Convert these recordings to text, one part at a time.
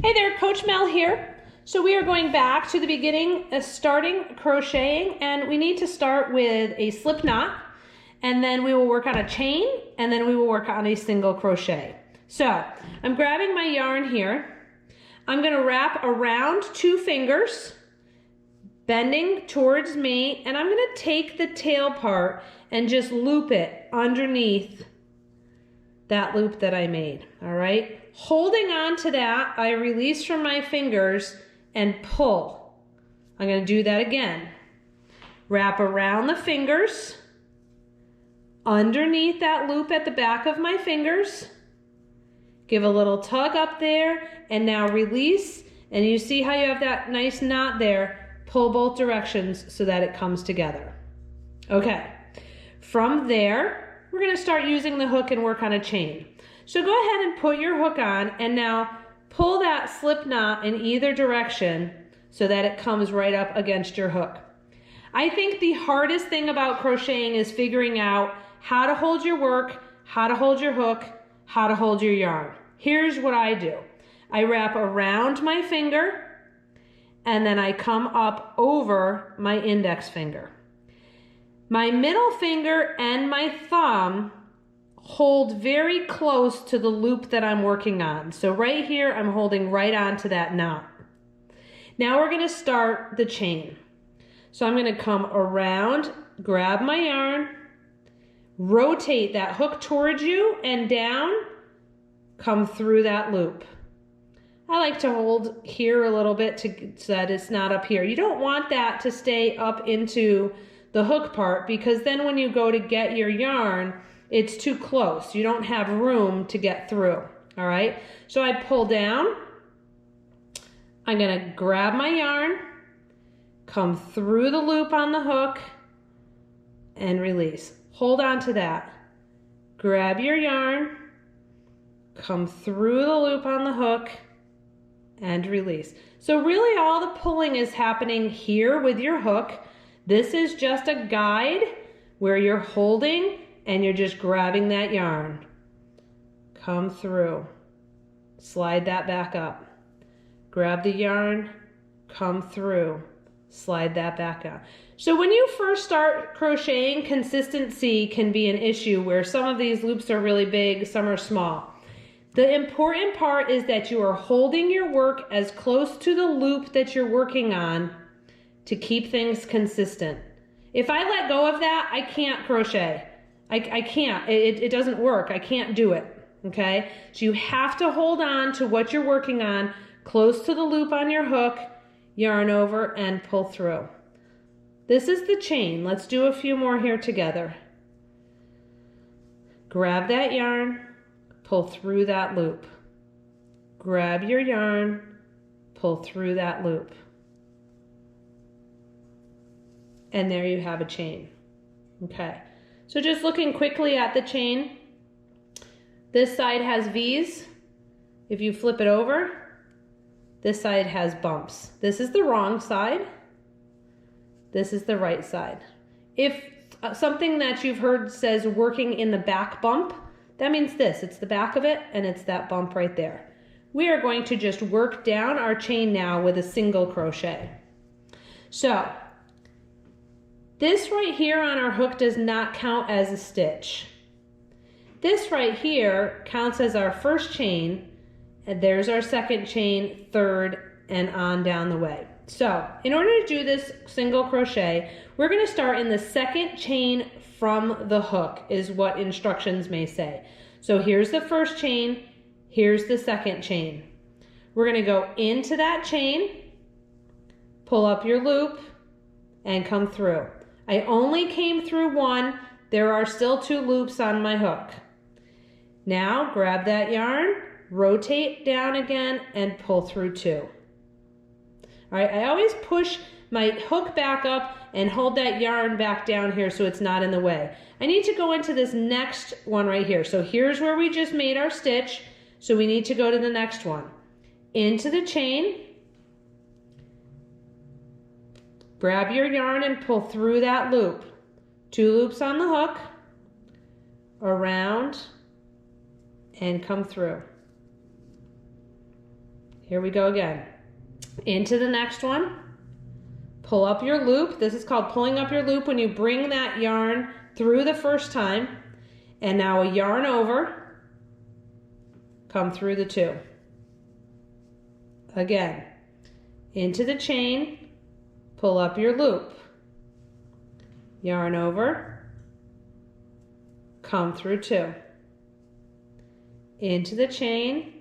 Hey there, Coach Mel here. So we are going back to the beginning, starting crocheting, and we need to start with a slip knot, and then we will work on a chain, and then we will work on a single crochet. So I'm grabbing my yarn here. I'm going to wrap around 2 fingers, bending towards me, and I'm going to take the tail part and just loop it underneath that loop that I made, all right? Holding on to that, I release from my fingers and pull. I'm going to do that again. Wrap around the fingers, underneath that loop at the back of my fingers. Give a little tug up there, and now release. And you see how you have that nice knot there. Pull both directions so that it comes together. Okay, from there, we're going to start using the hook and work on a chain. So go ahead and put your hook on, and now pull that slip knot in either direction so that it comes right up against your hook. I think the hardest thing about crocheting is figuring out how to hold your work, how to hold your hook, how to hold your yarn. Here's what I do. I wrap around my finger, and then I come up over my index finger. My middle finger and my thumb hold very close to the loop that I'm working on. So right here, I'm holding right onto that knot. Now we're going to start the chain. So I'm going to come around, grab my yarn, rotate that hook towards you and down, come through that loop. I like to hold here a little bit so that it's not up here. You don't want that to stay up into the hook part, because then when you go to get your yarn, it's too close. You don't have room to get through, all right? So I pull down. I'm gonna grab my yarn, come through the loop on the hook, and release. Hold on to that. Grab your yarn, come through the loop on the hook, and release. So really all the pulling is happening here with your hook. This is just a guide where you're holding and you're just grabbing that yarn. Come through. Slide that back up. Grab the yarn, come through. Slide that back up. So when you first start crocheting, consistency can be an issue where some of these loops are really big, some are small. The important part is that you are holding your work as close to the loop that you're working on to keep things consistent. If I let go of that, I can't crochet. I can't. It doesn't work. I can't do it. Okay? So you have to hold on to what you're working on, close to the loop on your hook, yarn over, and pull through. This is the chain. Let's do a few more here together. Grab that yarn, pull through that loop. Grab your yarn, pull through that loop. And there you have a chain. Okay. So just looking quickly at the chain, this side has V's. If you flip it over, this side has bumps. This is the wrong side. This is the right side. If something that you've heard says working in the back bump, that means this. It's the back of it, and it's that bump right there. We are going to just work down our chain now with a single crochet. So this right here on our hook does not count as a stitch. This right here counts as our first chain, and there's our second chain, third, and on down the way. So in order to do this single crochet, we're going to start in the second chain from the hook, is what instructions may say. So here's the first chain, here's the second chain. We're going to go into that chain, pull up your loop, and come through. I only came through one. There are still 2 loops on my hook. Now grab that yarn, rotate down again, and pull through 2. All right, I always push my hook back up and hold that yarn back down here so it's not in the way. I need to go into this next one right here. So here's where we just made our stitch. So we need to go to the next one. Into the chain. Grab your yarn and pull through that loop. 2 loops on the hook, around, and come through. Here we go again. Into the next one. Pull up your loop. This is called pulling up your loop when you bring that yarn through the first time. And now a yarn over, come through the 2. Again, into the chain, pull up your loop. Yarn over, come through 2. Into the chain,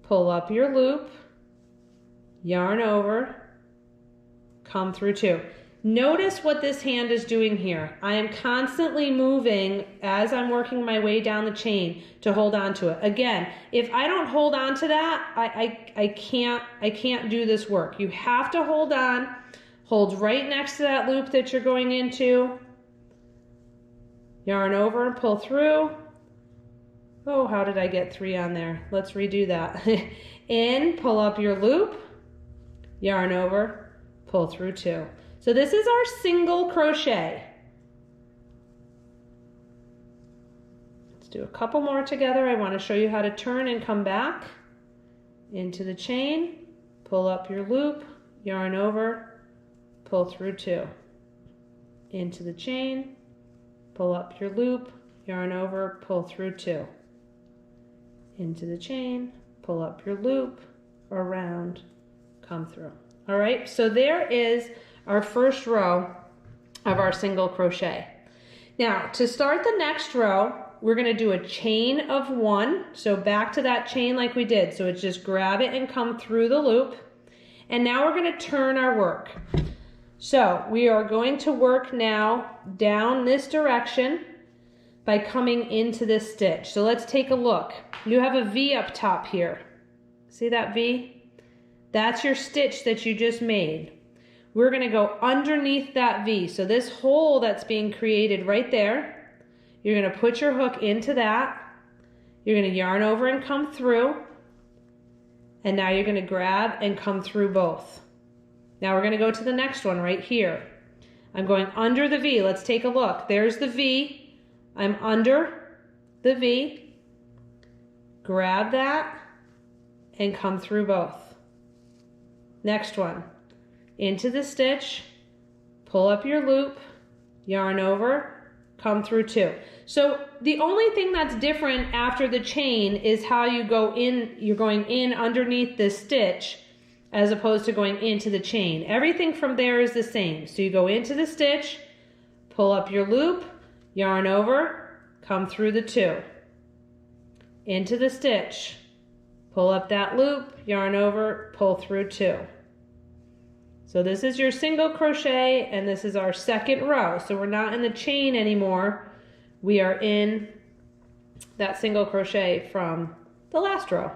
pull up your loop, yarn over, come through 2. Notice what this hand is doing here. I am constantly moving as I'm working my way down the chain to hold on to it. Again, if I don't hold on to that, I can't do this work. You have to hold on, hold right next to that loop that you're going into, yarn over and pull through. Oh, how did I get 3 on there? Let's redo that. In, pull up your loop, yarn over, pull through 2. So this is our single crochet. Let's do a couple more together. I want to show you how to turn and come back into the chain, pull up your loop, yarn over, pull through 2. Into the chain, pull up your loop, yarn over, pull through 2. Into the chain, pull up your loop, around, come through. All right, so there is our first row of our single crochet. Now, to start the next row, we're going to do a chain of 1. So back to that chain like we did. So it's just grab it and come through the loop. And now we're going to turn our work. So we are going to work now down this direction by coming into this stitch. So let's take a look. You have a V up top here. See that V? That's your stitch that you just made. We're going to go underneath that V. So this hole that's being created right there, you're going to put your hook into that. You're going to yarn over and come through. And now you're going to grab and come through both. Now we're going to go to the next one right here. I'm going under the V. Let's take a look. There's the V. I'm under the V. Grab that and come through both. Next one. Into the stitch, pull up your loop, yarn over, come through 2. So the only thing that's different after the chain is how you go in. You're going in underneath this stitch as opposed to going into the chain. Everything from there is the same. So you go into the stitch, pull up your loop, yarn over, come through the 2. Into the stitch, pull up that loop, yarn over, pull through 2. So this is your single crochet and this is our second row. So we're not in the chain anymore. We are in that single crochet from the last row.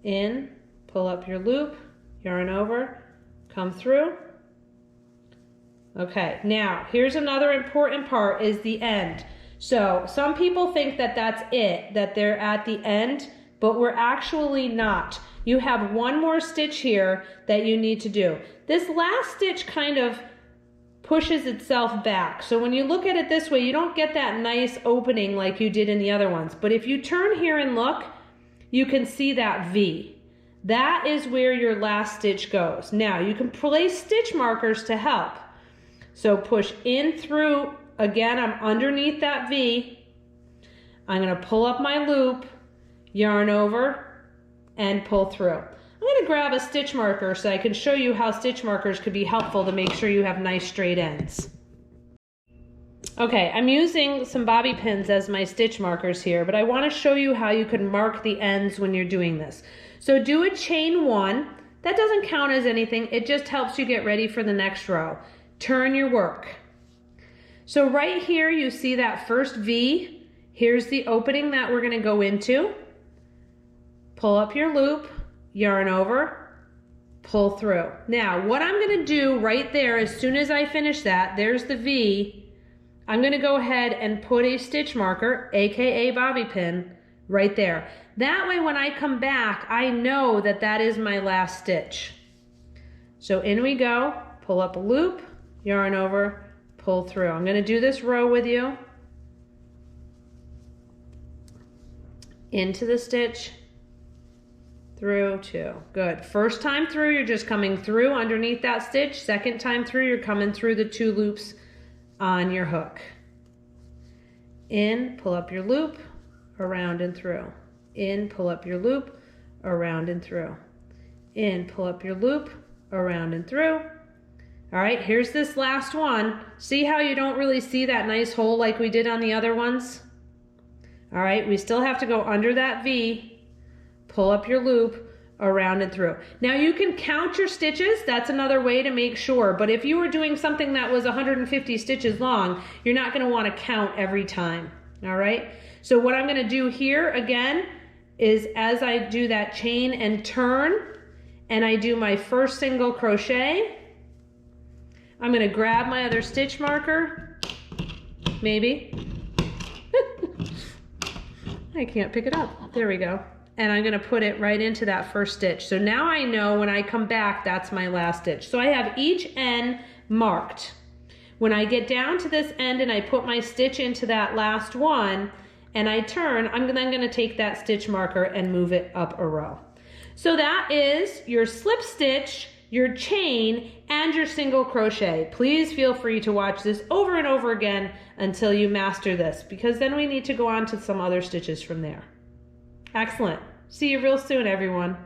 In, pull up your loop, yarn over, come through. Okay, now here's another important part is the end. So some people think that that's it, that they're at the end, but we're actually not. You have one more stitch here that you need to do. This last stitch kind of pushes itself back. So when you look at it this way, you don't get that nice opening like you did in the other ones. But if you turn here and look, you can see that V. That is where your last stitch goes. Now you can place stitch markers to help. So push in through, again, I'm underneath that V. I'm gonna pull up my loop, yarn over, and pull through. I'm going to grab a stitch marker so I can show you how stitch markers could be helpful to make sure you have nice straight ends. Okay, I'm using some bobby pins as my stitch markers here, but I want to show you how you can mark the ends when you're doing this. So do a chain 1. That doesn't count as anything. It just helps you get ready for the next row. Turn your work. So right here you see that first V. Here's the opening that we're going to go into. Pull up your loop, yarn over, pull through. Now, what I'm going to do right there, as soon as I finish that, there's the V, I'm going to go ahead and put a stitch marker, aka bobby pin, right there. That way when I come back, I know that that is my last stitch. So in we go, pull up a loop, yarn over, pull through. I'm going to do this row with you. Into the stitch, through, 2. Good. First time through, you're just coming through underneath that stitch. Second time through, you're coming through the 2 loops on your hook. In, pull up your loop, around and through. In, pull up your loop, around and through. In, pull up your loop, around and through. All right, here's this last one. See how you don't really see that nice hole like we did on the other ones? All right, we still have to go under that V, pull up your loop, around and through. Now you can count your stitches. That's another way to make sure. But if you were doing something that was 150 stitches long, you're not going to want to count every time. All right, so what I'm going to do here again is as I do that chain and turn and I do my first single crochet, I'm going to grab my other stitch marker, maybe. I can't pick it up. There we go. And I'm going to put it right into that first stitch. So now I know when I come back, that's my last stitch. So I have each end marked. When I get down to this end and I put my stitch into that last one and I turn, I'm then going to take that stitch marker and move it up a row. So that is your slip stitch, your chain, and your single crochet. Please feel free to watch this over and over again until you master this, because then we need to go on to some other stitches from there. Excellent. See you real soon, everyone.